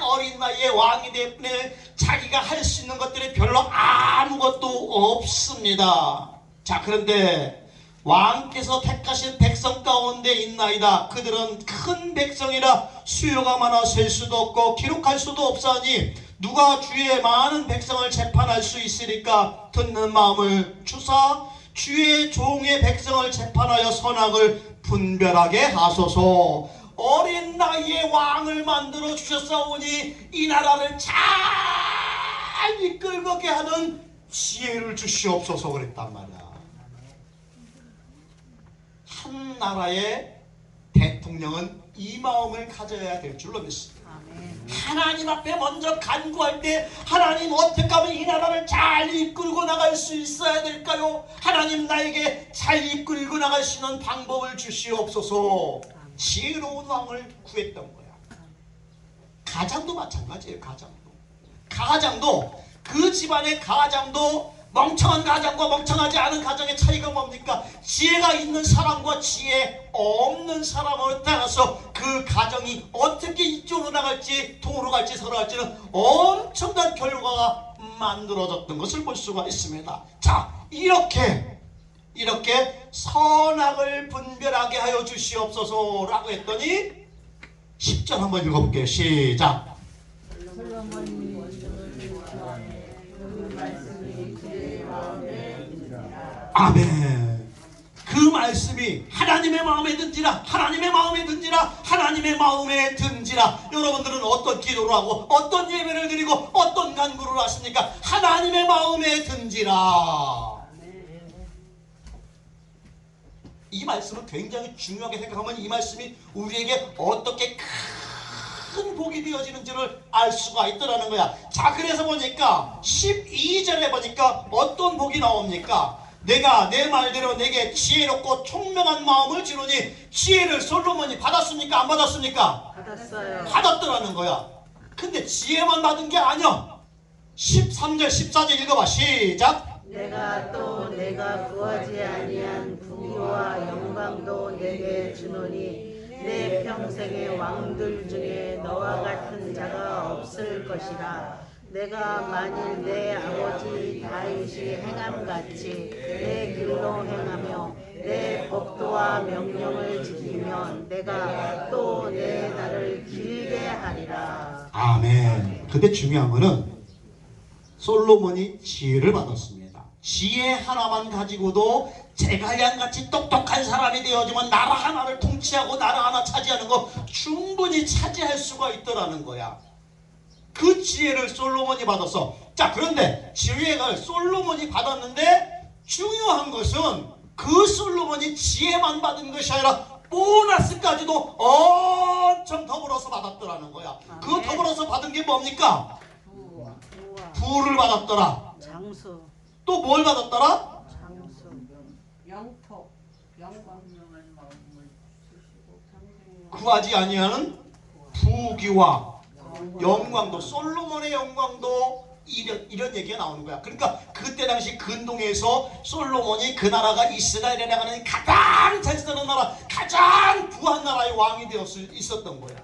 어린 나이에 왕이 되면 자기가 할 수 있는 것들이 별로 아무것도 없습니다. 자, 그런데 왕께서 택하신 백성 가운데 있나이다. 그들은 큰 백성이라 수요가 많아 셀 수도 없고 기록할 수도 없사니 누가 주의 많은 백성을 재판할 수 있으리까? 듣는 마음을 주사 주의 종의 백성을 재판하여 선악을 분별하게 하소서. 어린 나이에 왕을 만들어 주셨사오니 이 나라를 잘 이끌게 하는 지혜를 주시옵소서 그랬단 말이야. 한 나라의 대통령은 이 마음을 가져야 될 줄로 믿습니다. 하나님 앞에 먼저 간구할 때 하나님 어떻게 하면 이 나라를 잘 이끌고 나갈 수 있어야 될까요? 하나님 나에게 잘 이끌고 나갈 수 있는 방법을 주시옵소서. 지혜로운 왕을 구했던 거야. 가장도 마찬가지예요. 가장도 그 집안의 가장도 멍청한 가장과 멍청하지 않은 가정의 차이가 뭡니까? 지혜가 있는 사람과 지혜 없는 사람을 따라서 그 가정이 어떻게 이쪽으로 나갈지 동으로 갈지 서로 갈지는 엄청난 결과가 만들어졌던 것을 볼 수가 있습니다. 자, 이렇게 선악을 분별하게 하여 주시옵소서 라고 했더니 10절 한번 읽어볼게요. 시작. 아멘. 그 말씀이 하나님의 마음에 든지라, 하나님의 마음에 든지라, 하나님의 마음에 든지라. 여러분들은 어떤 기도를 하고 어떤 예배를 드리고 어떤 간구를 하십니까? 하나님의 마음에 든지라. 이 말씀은 굉장히 중요하게 생각하면 이 말씀이 우리에게 어떻게 큰 복이 되어지는지를 알 수가 있더라는 거야. 자, 그래서 보니까 12절에 보니까 어떤 복이 나옵니까? 내가 내 말대로 내게 지혜롭고 총명한 마음을 주노니. 지혜를 솔로몬이 받았습니까? 안 받았습니까? 받았어요. 받았더라는 거야. 근데 지혜만 받은 게 아니야. 13절 14절 읽어봐. 시작. 내가 구하지 아니한 부귀와 영광도 내게 주노니 내 평생의 왕들 중에 너와 같은 자가 없을 것이라. 내가 만일 내 아버지 다윗이 행함같이 내 길로 행하며 내 법도와 명령을 지키면 내가 또 내 날을 길게 하리라. 아멘. 근데 중요한 거는 솔로몬이 지혜를 받았습니다. 지혜 하나만 가지고도 제갈량같이 똑똑한 사람이 되어지면 나라 하나를 통치하고 나라 하나 차지하는 거 충분히 차지할 수가 있더라는 거야. 그 지혜를 솔로몬이 받았어. 자, 그런데 지혜를 솔로몬이 받았는데 중요한 것은 그 솔로몬이 지혜만 받은 것이 아니라 보너스까지도 엄청 더불어서 받았더라는 거야. 그 더불어서 받은 게 뭡니까? 부를 받았더라. 장수. 또 뭘 받았더라? 장수. 영토, 영광. 구하지 아니하는 부귀와 영광도, 솔로몬의 영광도 이런 얘기가 나오는 거야. 그러니까 그때 당시 근동에서 솔로몬이 그 나라가 이스라엘에 나가는 가장 잘 사는 나라, 가장 부한 나라의 왕이 되어 있었던 거야.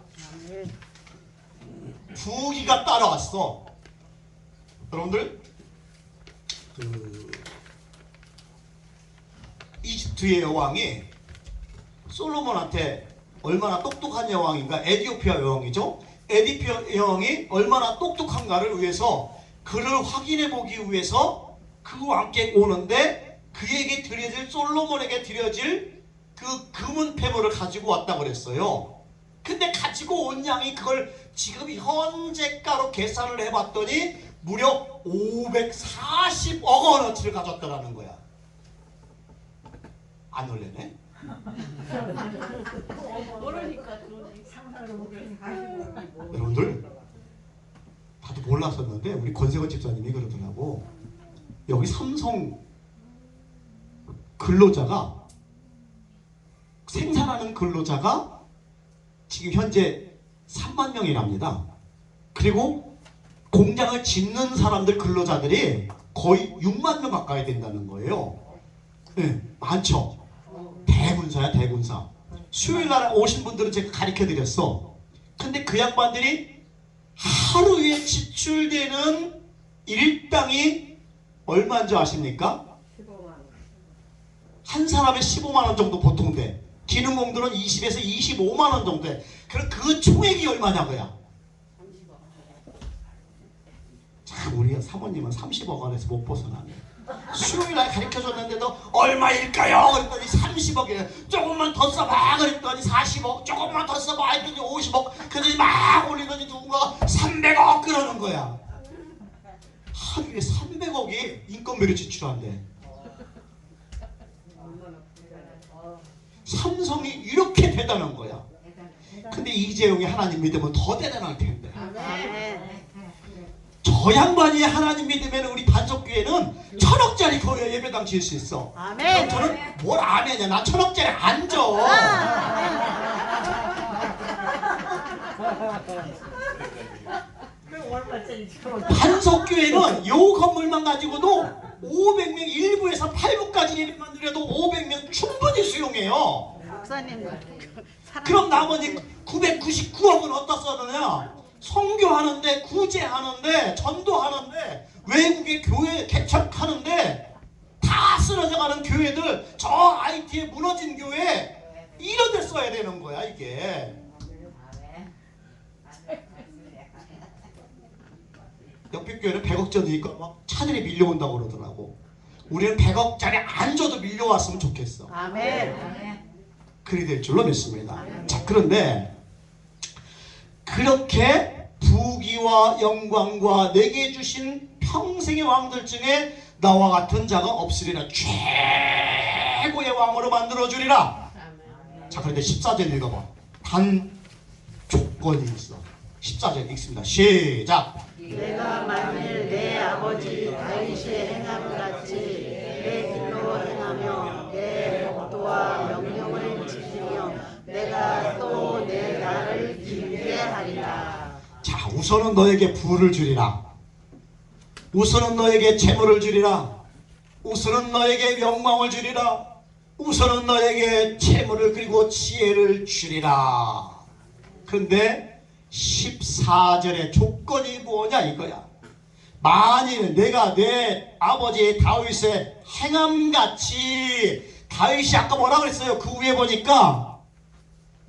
부귀가 따라왔어. 여러분들, 이집트의 여왕이 솔로몬한테 얼마나 똑똑한 여왕인가? 에디오피아 여왕이죠. 에디오피아 여왕이 얼마나 똑똑한가를 위해서 그를 확인해 보기 위해서 그 왕께 오는데 그에게 드려질, 솔로몬에게 드려질 그 금은 패물을 가지고 왔다고 그랬어요. 근데 가지고 온 양이 그걸 지금 현재가로 계산을 해봤더니 무려 540억 원어치를 가졌다라는 거야. 안 놀래네? 여러분들, 다들 몰랐었는데 우리 권세건 집사님이 그러더라고. 여기 삼성 근로자가, 생산하는 근로자가 지금 현재 3만 명이랍니다. 그리고 공장을 짓는 사람들, 근로자들이 거의 6만 명 가까이 된다는 거예요. 네, 많죠. 대군사야, 대군사. 수요일날 오신 분들은 제가 가르쳐드렸어. 근데 그 양반들이 하루에 지출되는 일당이 얼마인 줄 아십니까? 15만. 한 사람에 15만 원 정도 보통 돼. 기능공들은 20에서 25만 원 정도 돼. 그럼 그 총액이 얼마냐고요? 참, 우리 사모님은 30억 원에서 못 벗어나네. 수요일날 가르쳐줬는데도 얼마일까요? 그랬더니 30억이래. 조금만 더 써봐 그랬더니 40억, 조금만 더 써봐 했더니 50억, 그러더니 막 올리더니 누군가가 300억 그러는 거야. 하루에 300억이 인건비를 지출한대. 삼성이 이렇게 대단한 거야. 근데 이재용이 하나님 믿으면 더 대단할 텐데. 아멘. 저 양반이 하나님 믿으면 우리 반석교회는 1,000억짜리 교회 예배당 지을 수 있어. 아멘. 그럼 저는 뭘 아멘이야. 나 1,000억짜리 안 줘. 반석교회는 요 건물만 가지고도 500명, 1부에서 8부까지 예배만 드려도 500명 충분히 수용해요. 목사님. 그럼 나머지 999억은 어디다 써느냐? 선교하는데, 구제하는데, 전도하는데, 외국의 교회 개척하는데 다 쓰러져가는 교회들, 저 IT에 무너진 교회 이런 데 써야 되는 거야 이게. 옆에 교회는 100억짜리니까 막 차들이 밀려온다고 그러더라고. 우리는 100억짜리 안 줘도 밀려왔으면 좋겠어. 아멘. 그리 될 줄로 믿습니다. 자, 그런데 그렇게 부귀와 영광과 내게 주신 평생의 왕들 중에 나와 같은 자가 없으리라. 최고의 왕으로 만들어주리라. 자, 그런데 14절 읽어봐. 단 조건이 있어. 14절 읽습니다. 시작. 내가 만일 내 아버지 다윗이 행함같이 내 길로 행하며 내 법도와 명령을 지키며 내가 또 내 날을 길게 하리라. 자, 우선은 너에게 부를 주리라. 우선은 너에게 재물을 주리라. 우선은 너에게 영광을 주리라. 우선은 너에게 재물을 그리고 지혜를 주리라. 그런데 14절의 조건이 뭐냐 이거야. 만일 내가 내 아버지 다윗의 행함같이, 다윗이 아까 뭐라고 그랬어요? 그 위에 보니까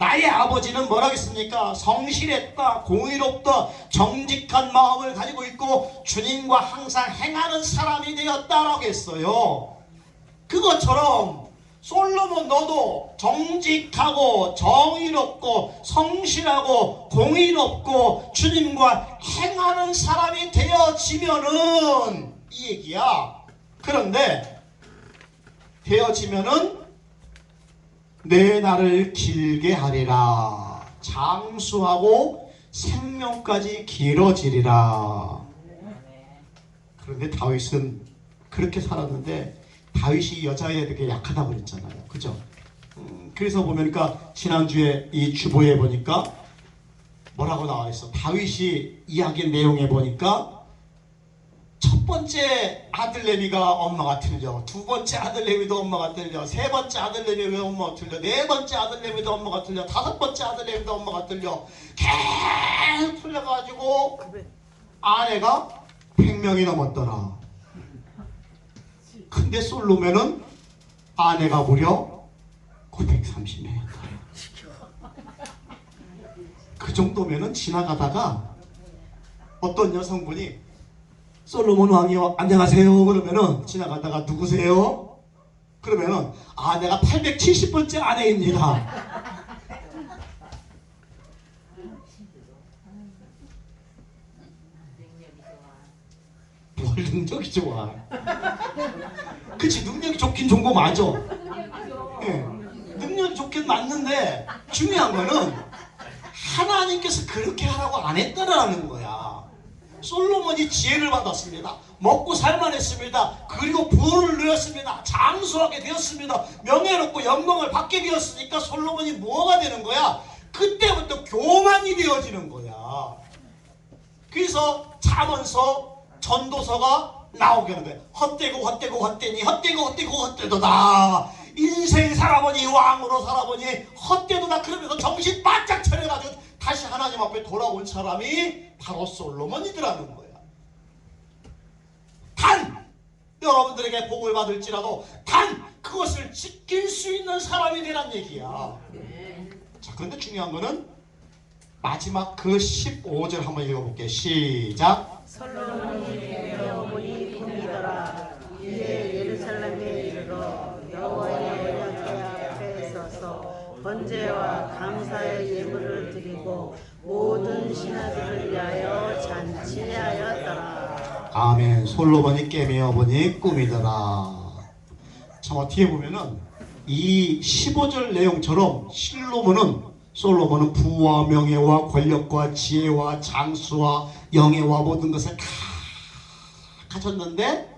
나의 아버지는 뭐라고 했습니까? 성실했다, 공의롭다, 정직한 마음을 가지고 있고 주님과 항상 행하는 사람이 되었다라고 했어요. 그것처럼 솔로몬 너도 정직하고 정의롭고 성실하고 공의롭고 주님과 행하는 사람이 되어지면은 이 얘기야. 그런데 되어지면은 내 날을 길게 하리라. 장수하고 생명까지 길어지리라. 그런데 다윗은 그렇게 살았는데 다윗이 여자에게 약하다고 그랬잖아요. 그죠? 그래서 보니까 지난주에 이 주보에 보니까 뭐라고 나와 있어. 다윗이 이야기 내용에 보니까 첫 번째 아들 레위가 엄마가 틀려, 두 번째 아들 레위도 엄마가 틀려, 세 번째 아들 레위도 엄마가 틀려, 네 번째 아들 레위도 엄마가 틀려, 다섯 번째 아들 레위도 엄마가 틀려. 계속 틀려가지고 아내가 100명이 넘었더라. 근데 솔로몬은 아내가 무려 930명이었다. 그 정도면은 지나가다가 어떤 여성분이 솔로몬 왕이요 안녕하세요 그러면은 지나가다가 누구세요? 그러면은 아 내가 870번째 아내입니다. 뭘 능력이 좋아. 그치, 능력이 좋긴 좋은 거 맞아. 예, 능력이 좋긴 맞는데 중요한 거는 하나님께서 그렇게 하라고 안 했다라는 거야. 솔로몬이 지혜를 받았습니다. 먹고 살만했습니다. 그리고 부를 누렸습니다. 장수하게 되었습니다. 명예롭고 영광을 받게 되었으니까 솔로몬이 뭐가 되는 거야? 그때부터 교만이 되어지는 거야. 그래서 잠언서 전도서가 나오게 하는 거야. 헛되고 헛되고 헛되니 헛되고 헛되고 헛되도다. 인생 살아보니 왕으로 살아보니 헛되도다. 그러면서 정신 바짝 차려가지고 다시 하나님 앞에 돌아온 사람이 바로 솔로몬이더라는 거야. 단 여러분들에게 복을 받을지라도 단 그것을 지킬 수 있는 사람이 되란 얘기야. 자, 그런데 중요한 거는 마지막 그 15절 한번 읽어볼게요. 시작. 솔로몬이 배워보니 꿈이더라. 이에 예루살렘에 이르러 여호와의 영광 앞에 서서 번제와 감사의 예물을 드리고 모든 신하들을 위하여 잔치하였더라. 아멘. 솔로몬이 깨매어보니 꿈이더라. 참 어떻게 보면은 이 15절 내용처럼 솔로몬은 부와 명예와 권력과 지혜와 장수와 영예와 모든 것을 다 가졌는데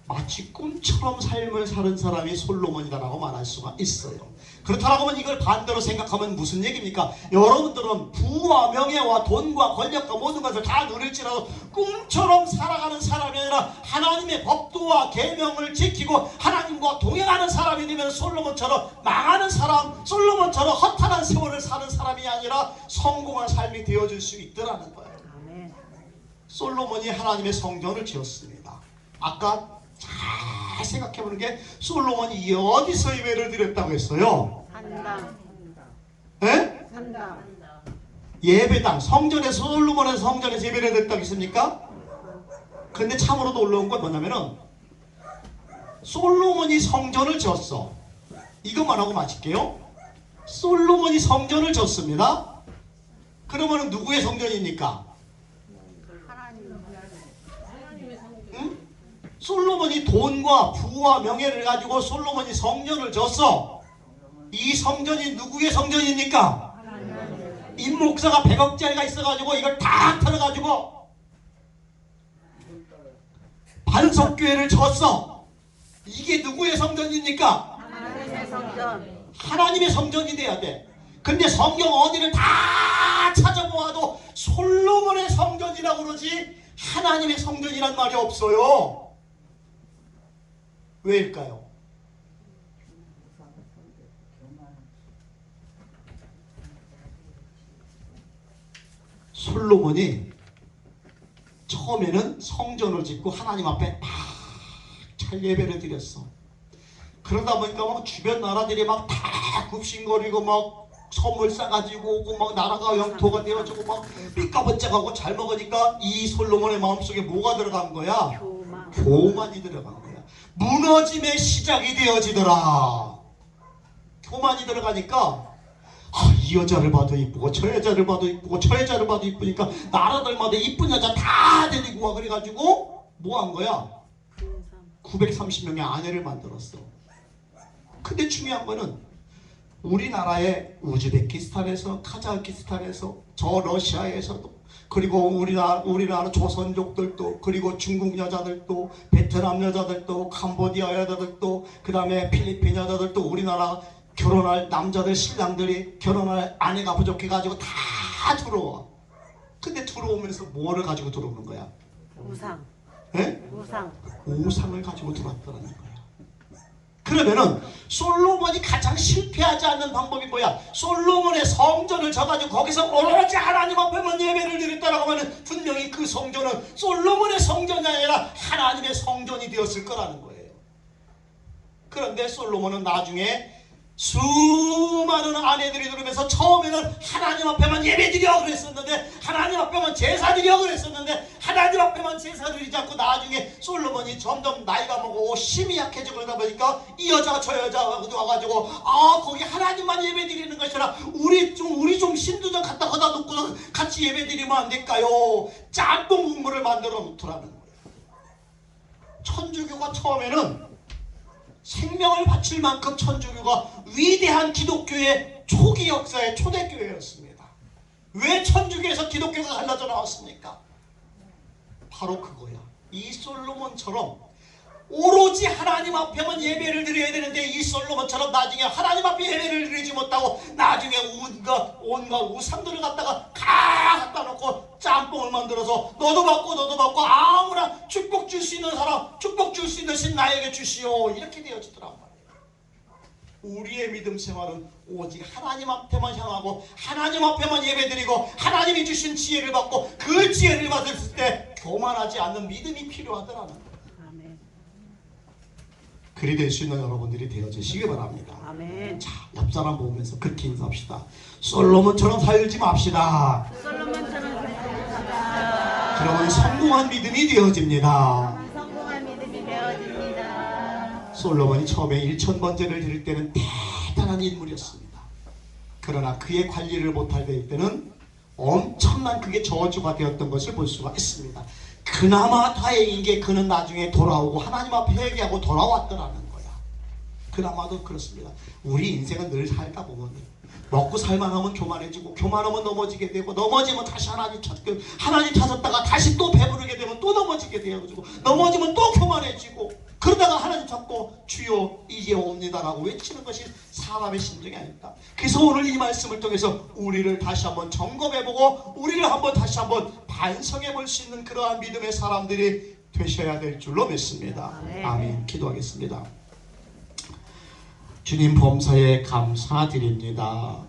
마치 꿈처럼 삶을 사는 사람이 솔로몬이다라고 말할 수가 있어요. 그렇다고 하면 이걸 반대로 생각하면 무슨 얘기입니까? 여러분들은 부와 명예와 돈과 권력과 모든 것을 다 누릴지라도 꿈처럼 살아가는 사람이 아니라 하나님의 법도와 계명을 지키고 하나님과 동행하는 사람이 되면 솔로몬처럼 망하는 사람, 솔로몬처럼 허탄한 세월을 사는 사람이 아니라 성공한 삶이 되어질 수 있더라는 거예요. 아멘. 솔로몬이 하나님의 성전을 지었습니다. 아까 잘 생각해보는 게 솔로몬이 어디서 예배를 드렸다고 했어요? 산당. 예? 산당. 예배당, 성전에서 솔로몬의 성전에서 예배를 드렸다고 했습니까? 근데 참으로 놀라운 건 뭐냐면은 솔로몬이 성전을 지었어. 이것만 하고 마칠게요. 솔로몬이 성전을 지었습니다. 그러면 누구의 성전입니까? 응? 솔로몬이 돈과 부와 명예를 가지고 솔로몬이 성전을 졌어. 이 성전이 누구의 성전입니까? 임 목사가 100억짜리가 있어가지고 이걸 다 털어가지고 반석교회를 졌어. 이게 누구의 성전입니까? 하나님의 성전. 하나님의 성전이 돼야 돼. 근데 성경 어디를 다 찾아보아도 솔로몬의 성전이라고 그러지 하나님의 성전이란 말이 없어요. 왜일까요? 솔로몬이 처음에는 성전을 짓고 하나님 앞에 막 잘 예배를 드렸어. 그러다 보니까 막 주변 나라들이 막 다 굽신거리고 막 선물 싸가지고 오고 막 나라가 영토가 되어지고 막 삐까번쩍하고 잘 먹으니까 이 솔로몬의 마음속에 뭐가 들어간 거야? 교만. 교만이 들어간 거야. 무너짐의 시작이 되어지더라. 교만이 들어가니까 이 여자를 봐도 이쁘고 저 여자를 봐도 이쁘고 저 여자를 봐도 이쁘니까 나라들마다 이쁜 여자 다 데리고 와. 그래가지고 뭐 한 거야? 930명의 아내를 만들었어. 근데 중요한 거는 우리나라의 우즈베키스탄에서, 카자흐스탄에서, 저 러시아에서도, 그리고 우리나라 조선족들도, 그리고 중국 여자들도, 베트남 여자들도, 캄보디아 여자들도, 그 다음에 필리핀 여자들도 우리나라 결혼할 남자들, 신랑들이 결혼할 아내가 부족해가지고 다 들어와. 근데 들어오면서 뭐를 가지고 들어오는 거야? 우상. 예? 우상. 우상을 가지고 들어왔다는 거야. 그러면은 솔로몬이 가장 실패하지 않는 방법이 뭐야? 솔로몬의 성전을 져가지고 거기서 오로지 하나님 앞에만 예배를 드렸다라고 하면 분명히 그 성전은 솔로몬의 성전이 아니라 하나님의 성전이 되었을 거라는 거예요. 그런데 솔로몬은 나중에 수많은 아내들이 들으면서 처음에는 하나님 앞에만 예배드려 그랬었는데, 하나님 앞에만 제사드려 그랬었는데, 하나님 앞에만 제사드리지 않고 나중에 솔로몬이 점점 나이가 먹고 힘이 약해지고 그러다 보니까 이 여자가 저 여자가 와가지고 거기 하나님만 예배드리는 것이라 우리 좀 신도 좀 갖다 놓고 같이 예배드리면 안 될까요? 짬뽕 국물을 만들어 놓더라는 거예요. 천주교가 처음에는 생명을 바칠 만큼 천주교가 위대한 기독교의 초기 역사의 초대교회였습니다. 왜 천주교에서 기독교가 갈라져 나왔습니까? 바로 그거야. 이 솔로몬처럼 오로지 하나님 앞에만 예배를 드려야 되는데, 이 솔로몬처럼 나중에 하나님 앞에 예배를 드리지 못하고 나중에 온갖 우상들을 갖다가 갖다 놓고 짬뽕을 만들어서 너도 받고 아무나 축복 줄 수 있는 사람, 축복 줄 수 있는 신 나에게 주시오, 이렇게 되어지더란 말이에요. 우리의 믿음 생활은 오직 하나님 앞에만 향하고 하나님 앞에만 예배드리고 하나님이 주신 지혜를 받고 그 지혜를 받았을 때 교만하지 않는 믿음이 필요하더라는 거예요. 아멘. 그리 될 수 있는 여러분들이 되어주시기 바랍니다. 아멘. 자, 옆사람 보면서 그렇게 인사합시다. 솔로몬처럼 살지 맙시다. 솔로몬처럼 살자. 그러면 성공한 믿음이 되어집니다. 성공한 믿음이 되어집니다. 솔로몬이 처음에 1000번제를 드릴 때는 대단한 인물이었습니다. 그러나 그의 관리를 못할 때는 엄청난 그게 저주가 되었던 것을 볼 수가 있습니다. 그나마 다행인 게 그는 나중에 돌아오고 하나님 앞에 회개하고 돌아왔더라는 거야. 그나마도 그렇습니다. 우리 인생은 늘 살다 보면 먹고 살만하면 교만해지고, 교만하면 넘어지게 되고, 넘어지면 다시 하나님 찾고, 하나님 찾았다가 다시 또 배부르게 되면 또 넘어지게 되어지고, 넘어지면 또 교만해지고, 그러다가 하나님 찾고 주여 이제 옵니다라고 외치는 것이 사람의 심정이 아닙니다. 그래서 오늘 이 말씀을 통해서 우리를 다시 한번 점검해보고 우리를 한번 다시 한번 반성해볼 수 있는 그러한 믿음의 사람들이 되셔야 될 줄로 믿습니다. 아멘. 기도하겠습니다. 주님 범사에 감사드립니다.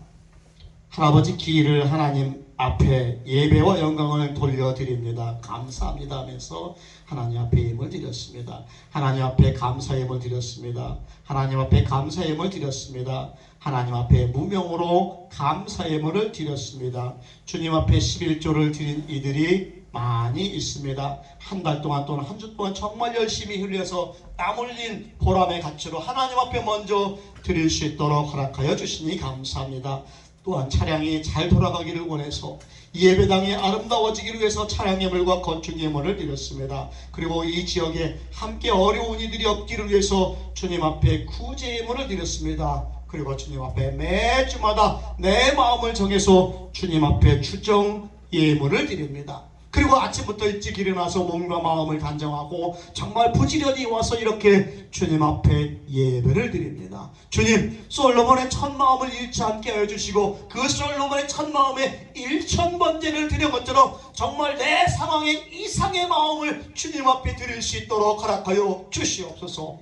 할아버지 기일을 하나님 앞에 예배와 영광을 돌려드립니다. 감사합니다 하면서 하나님 앞에 예물 드렸습니다. 하나님 앞에 감사의 예물 드렸습니다. 하나님 앞에 감사의 예물 드렸습니다. 하나님 앞에 무명으로 감사의 예물을 드렸습니다. 주님 앞에 11조를 드린 이들이 많이 있습니다. 한 달 동안 또는 한 주 동안 정말 열심히 흘려서 땀 흘린 보람의 가치로 하나님 앞에 먼저 드릴 수 있도록 허락하여 주시니 감사합니다. 또한 차량이 잘 돌아가기를 원해서 예배당이 아름다워지기를 위해서 차량 예물과 건축 예물을 드렸습니다. 그리고 이 지역에 함께 어려운 이들이 없기를 위해서 주님 앞에 구제 예물을 드렸습니다. 그리고 주님 앞에 매주마다 내 마음을 정해서 주님 앞에 추정 예물을 드립니다. 그리고 아침부터 일찍 일어나서 몸과 마음을 단정하고 정말 부지런히 와서 이렇게 주님 앞에 예배를 드립니다. 주님, 솔로몬의 첫 마음을 잃지 않게 하여 주시고 그 솔로몬의 첫 마음에 1000번제를 드린 것처럼 정말 내 상황에 이상의 마음을 주님 앞에 드릴 수 있도록 허락하여 주시옵소서.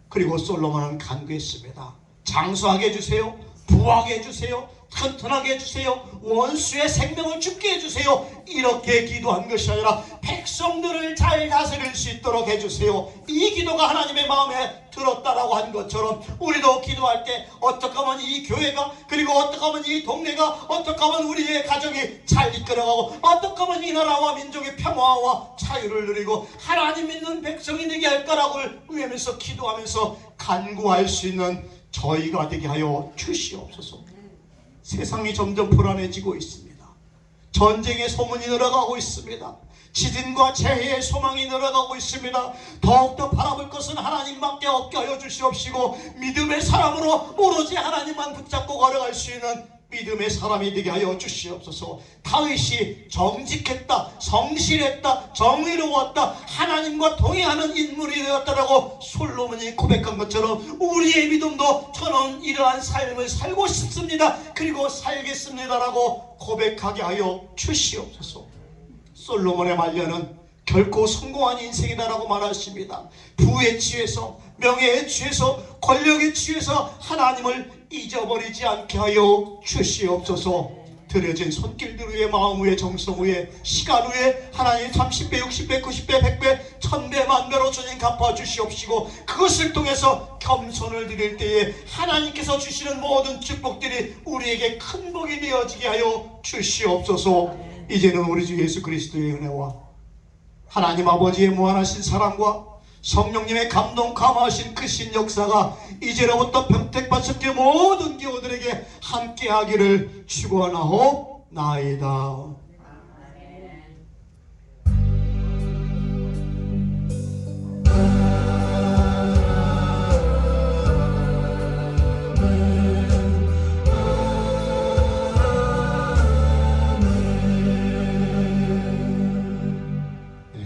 그리고 솔로몬은 간구했습니다. 장수하게 해주세요. 부하게 해주세요. 튼튼하게 해주세요. 원수의 생명을 죽게 해주세요. 이렇게 기도한 것이 아니라 백성들을 잘 다스릴 수 있도록 해주세요. 이 기도가 하나님의 마음에 들었다라고 한 것처럼 우리도 기도할 때 어떻게 하면 이 교회가, 그리고 어떻게 하면 이 동네가, 어떻게 하면 우리의 가정이 잘 이끌어가고, 어떻게 하면 이 나라와 민족의 평화와 자유를 누리고 하나님 믿는 백성이 되게 할까라고 의하면서 기도하면서 간구할 수 있는 저희가 되게 하여 주시옵소서. 세상이 점점 불안해지고 있습니다. 전쟁의 소문이 늘어가고 있습니다. 지진과 재해의 소망이 늘어가고 있습니다. 더욱더 바라볼 것은 하나님밖에 없게 하여 주시옵시고 믿음의 사람으로 오로지 하나님만 붙잡고 걸어갈 수 있는 믿음의 사람이 되게 하여 주시옵소서. 다윗이 정직했다, 성실했다, 정의로웠다, 하나님과 동행하는 인물이 되었다라고 솔로몬이 고백한 것처럼 우리의 믿음도 저는 이러한 삶을 살고 싶습니다, 그리고 살겠습니다라고 고백하게 하여 주시옵소서. 솔로몬의 말년은 결코 성공한 인생이다라고 말하십니다. 부에 취해서, 명예에 취해서, 권력에 취해서 하나님을 잊어버리지 않게 하여 주시옵소서. 들여진 손길들 위에, 마음 위에, 정성 위에, 시간 위에 하나님 30배, 60배, 90배, 100배, 1000배, 만배로 주님 갚아주시옵시고 그것을 통해서 겸손을 드릴 때에 하나님께서 주시는 모든 축복들이 우리에게 큰 복이 되어지게 하여 주시옵소서. 이제는 우리 주 예수 그리스도의 은혜와 하나님 아버지의 무한하신 사랑과 성령님의 감동 감화하신 크신 역사가 이제로부터 평택받으셨기에 모든 교우들에게 함께하기를 축원하옵나이다.